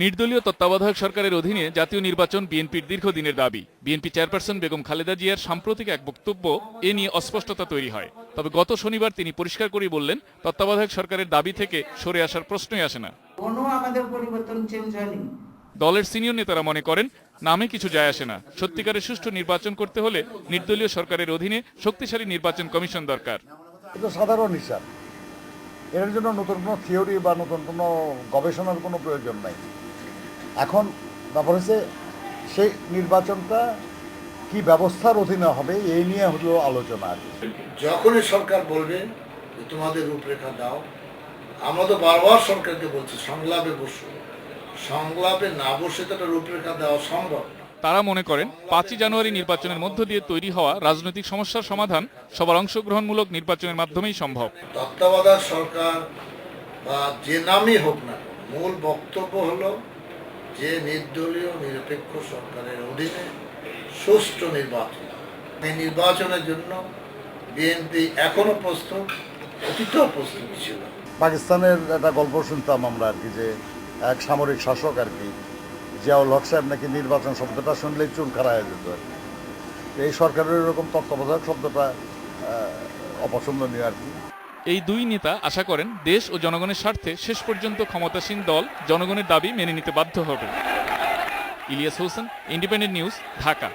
নির্দলীয় তত্ত্বাবধায়ক সরকারের অধীনে জাতীয় নির্বাচন বিএনপির দীর্ঘদিনের দাবি। বিএনপি চেয়ারপারসন বেগম খালেদা জিয়ার সাম্প্রতিক এক বক্তব্য এ নিয়ে অস্পষ্টতা তৈরি হয়। তবে গত শনিবার তিনি পরিষ্কার করেই বললেন, তত্ত্বাবধায়ক সরকারের দাবি থেকে সরে আসার প্রশ্নই আসে না। কোনো আমাদের পরিবর্তন চেঞ্জ হয়নি। দলের সিনিয়র নেতারা মনে করেন, নামে কিছু যায় আসে না। সত্যিকারের সুষ্ঠু নির্বাচন করতে হলে নির্দলীয় সরকারের অধীনে শক্তিশালী নির্বাচন কমিশন দরকার। এটা সাধারণ হিসাব। এর জন্য নতুন কোনো থিওরি বা নতুন কোনো গবেষণার কোনো প্রয়োজন নাই। এখন ব্যাপার হচ্ছে সেই নির্বাচনটা কি ব্যবস্থার অধীনে হবে এই নিয়ে হলো আলোচনা। যখনই সরকার বলবে যে তোমাদের রূপরেখা দাও, আমরা তো বারবার সরকারকে বলছি সংলাপে বসো, সংলাপে না বসে তো একটা রূপরেখা দেওয়া সম্ভব। তারা মনে করেন 5ই জানুয়ারি নির্বাচনের মধ্য দিয়ে তৈরি হওয়া রাজনৈতিক সমস্যার সমাধান সবার অংশগ্রহণমূলক নির্বাচনের মাধ্যমেই সম্ভব। তত্ত্বাবধায়ক সরকার বা যে নামই হোক না, মূল বক্তব্য হলো যে নির্দলীয় নিরপেক্ষ সরকারের অধীনে সুষ্ঠু নির্বাচন। এই নির্বাচনের জন্য বিএনপি এখনো প্রস্তুত, অতীতেও প্রস্তুত ছিল। পাকিস্তানের একটা গল্প শুনতাম আমরা আর কি, যে এক সামরিক শাসক আর কি, জিয়াউল হক সাহেব নাকি নির্বাচন শব্দটা শুনলেই চুল খাড়া হয়ে যেত আর কি। এই সরকারের এরকম তত্ত্বাবধায়ক শব্দটা অপছন্দনীয় আর কি। এই দুই নেতা আশা করেন, দেশ ও জনগণের স্বার্থে শেষ পর্যন্ত ক্ষমতাসীন দল জনগণের দাবি মেনে নিতে বাধ্য হবে। Ilias Hossain, independent news, Dhaka.